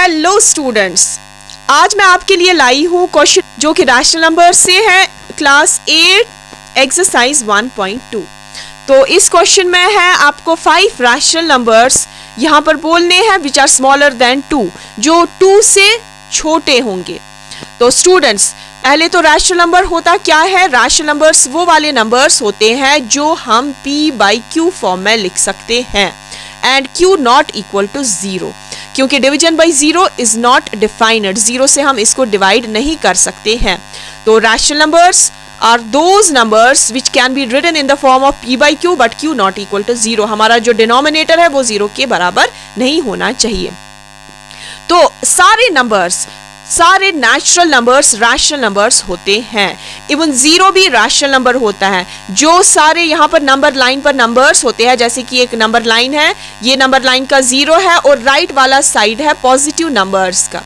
Hello students, आज मैं आपके लिए लाई हूँ क्वेश्चन जो कि रैशनल नंबर से है, क्लास 8 एक्सरसाइज 1.2। तो इस क्वेश्चन में है आपको 5 रैशनल नंबर्स यहाँ पर बोलने हैं विच आर स्मॉलर देन 2, जो 2 से छोटे होंगे। तो स्टूडेंट्स, पहले तो रैशनल नंबर होता क्या है? रैशनल नंबर्स वो वाले नंबर्स होते हैं जो हम p/q फॉर्म में लिख सकते हैं and q not equal to 0, क्योंकि division by 0 is not defined. 0 से हम इसको डिवाइड नहीं कर सकते हैं। तो rational numbers are those numbers which can be written in the form of p/q but q not equal to 0। हमारा जो डिनोमिनेटर है वो 0 के बराबर नहीं होना चाहिए। तो सारे नेचुरल नंबर्स रैशनल नंबर्स होते हैं। इवन 0 भी रैशनल नंबर होता है। जो सारे यहाँ पर नंबर लाइन पर नंबर्स होते हैं, जैसे कि एक नंबर लाइन है, ये नंबर लाइन का 0 है और राइट वाला साइड है पॉजिटिव नंबर्स का,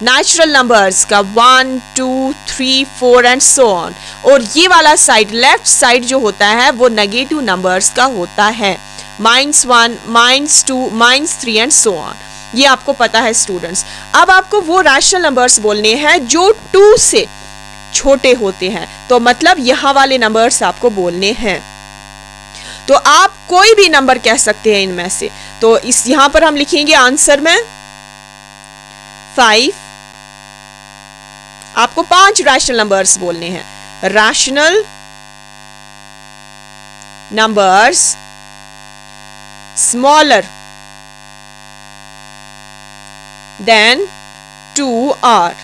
नेचुरल नंबर्स का 1 2 3 4 एंड सो ऑन। और ये वाला साइड लेफ्ट साइड जो होता है वो नेगेटिव नंबर्स का होता है, -1 -2 -3 एंड सो ऑन। ये आपको पता है स्टूडेंट्स। अब आपको वो रैशनल नंबर्स बोलने हैं जो 2 से छोटे होते हैं। तो मतलब यहाँ वाले नंबर्स आपको बोलने हैं। तो आप कोई भी नंबर कह सकते हैं इनमें से। तो इस यहाँ पर हम लिखेंगे आंसर में 5। आपको 5 रैशनल नंबर्स बोलने हैं। Rational numbers smaller than 2 are.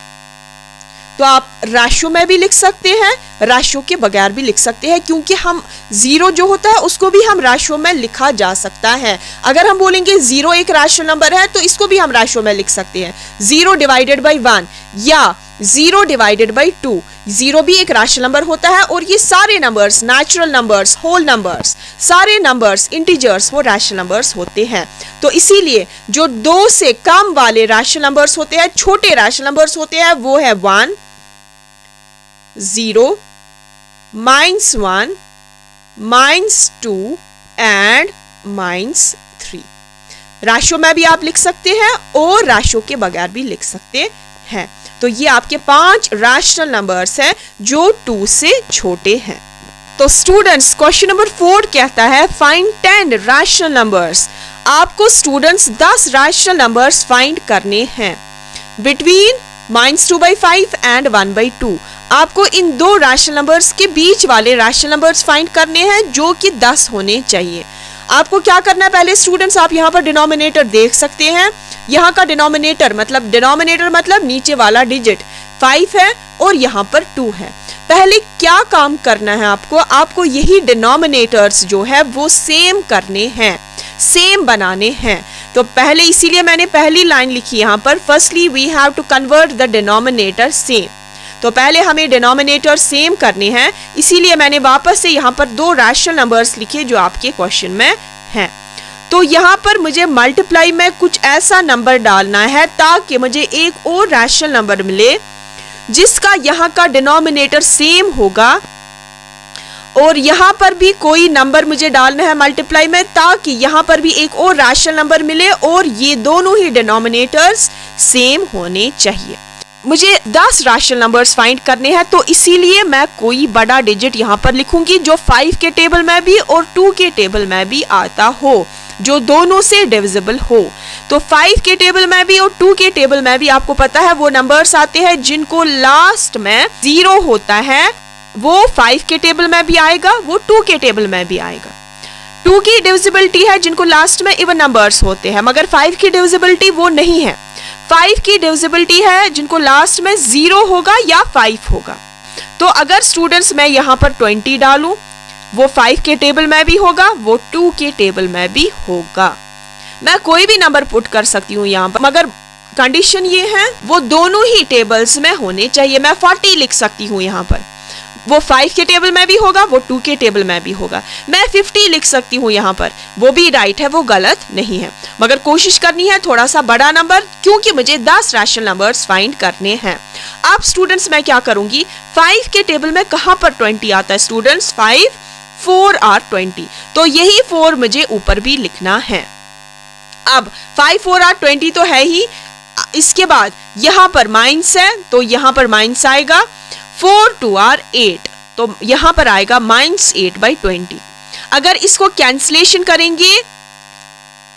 तो आप रेशो में भी लिख सकते हैं, रेशो के बगैर भी लिख सकते हैं, क्योंकि हम 0 जो होता है उसको भी हम रेशो में लिखा जा सकता है। अगर हम बोलेंगे 0 एक रैशनल नंबर है तो इसको भी हम रेशो में लिख सकते हैं। 0 डिवाइडेड बाई 1 या 0 डिवाइडेड बाई 2। 0 भी एक रैशनल नंबर होता है और ये सारे numbers, natural numbers, whole numbers, सारे नंबर्स, इंटीजर्स, वो रैशनल नंबर्स होते हैं। तो इसीलिए जो 2 से कम वाले रैशनल नंबर्स होते हैं, छोटे रैशनल नंबर्स होते हैं, वो है 1 0 -1 -2 एंड -3। रेशो में भी आप लिख सकते हैं और रेशो के बगैर भी लिख सकते हैं। तो ये आपके 5 रैशनल नंबर्स हैं जो 2 से छोटे हैं। तो स्टूडेंट्स, क्वेश्चन नंबर 4 कहता है फाइंड 10 रैशनल नंबर्स। आपको स्टूडेंट्स 10 रैशनल नंबर्स फाइंड करने हैं बिटवीन -2/5 एंड 1/2। आपको इन 2 रैशनल नंबर्स के बीच वाले रैशनल नंबर्स फाइंड करने हैं जो कि 10 होने चाहिए। आपको क्या करना है? पहले स्टूडेंट्स आप यहाँ पर डिनोमिनेटर देख सकते हैं। यहाँ का डिनोमिनेटर मतलब नीचे वाला डिजिट 5 है और यहाँ पर 2 है। पहले क्या काम करना है आपको यही डिनोमिनेटर्स जो है वो सेम करने हैं, सेम बनाने हैं। तो पहले इसीलिए मैंने पहली लाइन लिखी यहाँ पर, firstly we have to convert the denominator same. तो पहले हमें डिनोमिनेटर सेम करने हैं, इसीलिए मैंने वापस से यहाँ पर 2 रैशनल नंबर्स लिखे जो आपके क्वेश्चन में हैं। तो यहाँ पर मुझे मल्टीप्लाई में कुछ ऐसा नंबर डालना है ताकि मुझे एक और रैशनल नंबर मिले जिसका यहाँ का डिनोमिनेटर सेम होगा, और यहाँ पर भी कोई नंबर मुझे डालना है मल्टीप्लाई में ताकि यहाँ पर भी एक और रैशनल नंबर मिले और ये दोनों ही डिनोमिनेटर्स सेम होने चाहिए। मुझे 10 रैशनल नंबर्स फाइंड करने हैं, तो इसीलिए मैं कोई बड़ा डिजिट यहाँ पर लिखूंगी जो 5 के टेबल में भी और 2 के टेबल में भी आता हो, जो दोनों से डिविजिबल हो। तो 5 के टेबल में भी और 2 के टेबल में भी आपको पता है वो नंबर्स आते हैं जिनको लास्ट में 0 होता है, वो 5 के टेबल में भी आएगा, वो 2 के टेबल में भी आएगा। 2 की डिविजिबिलिटी है जिनको लास्ट में इवन नंबर्स होते हैं, मगर 5 की डिविजिबिलिटी वो नहीं है। 5 की डिविजिबिलिटी है जिनको लास्ट में 0 होगा या 5 होगा। तो अगर स्टूडेंट्स मैं यहाँ पर 20 डालूं, वो 5 के टेबल में भी होगा, वो 2 के टेबल में भी होगा। मैं कोई भी नंबर पुट कर सकती हूँ यहाँ पर, मगर कंडीशन ये है वो दोनों ही टेबल्स में होने चाहिए। मैं 40 लिख सकती हूँ यहाँ पर, वो 5 के टेबल में भी होगा, वो 2 के टेबल में भी होगा। मैं 50 लिख सकती हूँ यहाँ पर, वो भी राइट है, वो गलत नहीं है, मगर कोशिश करनी है थोड़ा सा बड़ा नंबर, क्योंकि मुझे 10 रैशनल नंबर्स फाइंड करने हैं। अब स्टूडेंट्स मैं क्या करूंगी, 5 के टेबल में कहाँ पर 20 आता है स्टूडेंट्स? 5 4 आर 20, तो यही 4 मुझे ऊपर भी लिखना है। अब 5 4 आर 20 तो है ही, इसके बाद यहाँ पर माइनस है तो यहाँ पर माइनस आएगा, 4 2 are 8 तो यहाँ पर आएगा -8/20। अगर इसको कैंसिलेशन करेंगे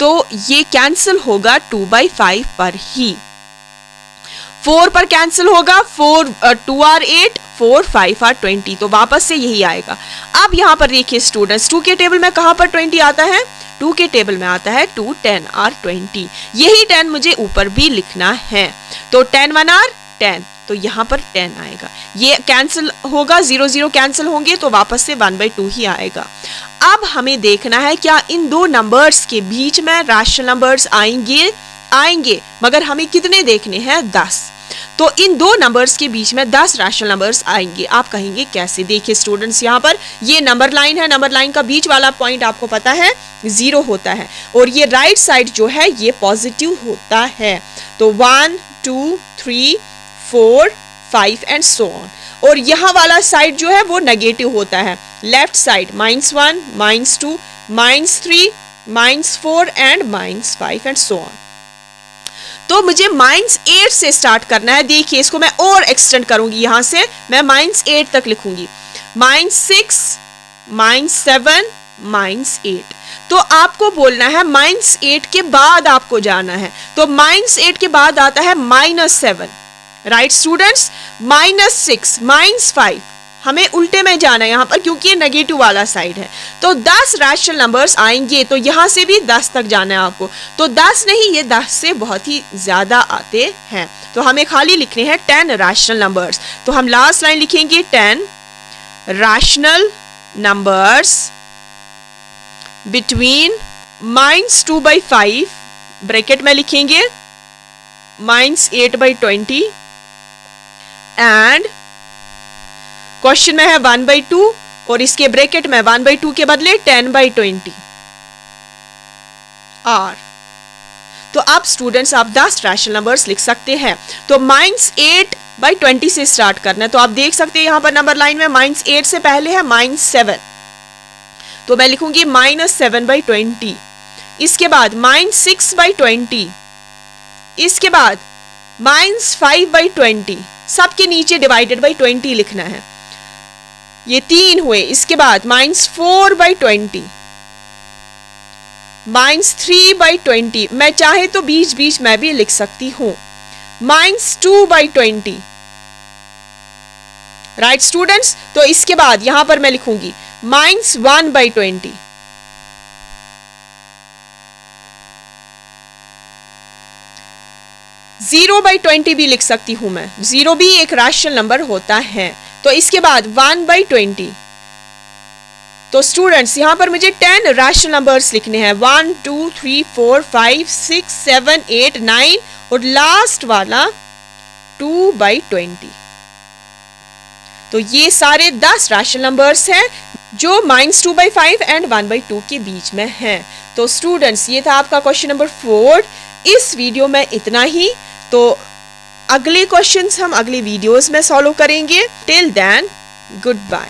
तो ये कैंसिल होगा 2/5 पर ही। 4 पर कैंसिल होगा, 4 2 are 8, 4 5 are 20 तो वापस से यही आएगा। अब यहाँ पर देखिए स्टूडेंट्स, 2 के टेबल में कहाँ पर 20 आता है? 2 के टेबल में आता है 2 10 are 20। यही 10 मुझे ऊपर भी लिखना है। तो 10 1 are 10 तो यहाँ पर 10 आएगा। ये कैंसिल होगा, 0 0 कैंसिल होंगे तो वापस से 1/2 ही आएगा। अब हमें देखना है क्या इन दो नंबर्स के बीच में रैशनल नंबर्स आएंगे, मगर हमें कितने देखने हैं? 10। तो इन दो नंबर्स के बीच में 10 रैशनल नंबर्स आएंगे। आप कहेंगे कैसे? देखिए स्टूडेंट्स, यहाँ पर ये नंबर लाइन है, नंबर लाइन का बीच वाला पॉइंट आपको पता है 0 होता है और ये राइट साइड जो है ये पॉजिटिव होता है। तो 1 2 3 4 5 एंड सो ऑन। और यहाँ वाला साइड जो है वो नेगेटिव होता है, left side -1 -2 -3 -4 and -5 and so on. तो मुझे -8 से स्टार्ट करना है। देखिए इसको मैं और एक्सटेंड करूंगी, यहां से मैं -8 तक लिखूंगी, -6 -7 -8। तो आपको बोलना है -8 के बाद आपको जाना है। तो -8 के बाद आता है -7, राइट स्टूडेंट्स, -6 -5, हमें उल्टे में जाना है यहाँ पर क्योंकि ये नेगेटिव वाला साइड है। तो 10 रैशनल नंबर्स आएंगे तो यहाँ से भी 10 तक जाना है आपको। तो 10 नहीं, ये 10 से बहुत ही ज्यादा आते हैं। तो हमें खाली लिखने हैं 10 रैशनल नंबर्स। तो हम लास्ट लाइन लिखेंगे 10 रैशनल नंबर्स बिटवीन -2/5 ब्रैकेट में लिखेंगे -8/20 एंड क्वेश्चन में है 1/2 और इसके ब्रैकेट में 1/2 के बदले 10/20 आर। तो अब स्टूडेंट्स आप 10 रैशनल नंबर्स लिख सकते हैं। तो -8/20 से स्टार्ट करना है। तो आप देख सकते हैं यहां पर नंबर लाइन में -8 से पहले है -7 तो मैं लिखूंगी -7/20। इसके बाद -6/20, इसके बाद -5/20, सबके नीचे डिवाइडेड बाई 20 लिखना है, ये 3 हुए। इसके बाद -4/20, -3/20, मैं चाहे तो बीच बीच में भी लिख सकती हूं, -2/20, राइट स्टूडेंट्स। तो इसके बाद यहां पर मैं लिखूंगी -1/20, (0/20 भी लिख सकती हूं मैं, 0 भी एक रैशनल नंबर होता है। तो इसके बाद 1/20। तो स्टूडेंट्स यहां पर मुझे 10 रैशनल नंबर्स लिखने हैं, 1 2 3 4 5 6 7 8 9 और लास्ट वाला 2/20। तो ये सारे 10 रैशनल नंबर्स हैं जो -2/5 एंड 1/2 के बीच में हैं। तो स्टूडेंट्स ये था आपका क्वेश्चन नंबर 4। इस वीडियो में इतना ही। तो अगले क्वेश्चंस हम अगले वीडियोस में सॉल्व करेंगे। Till then good bye.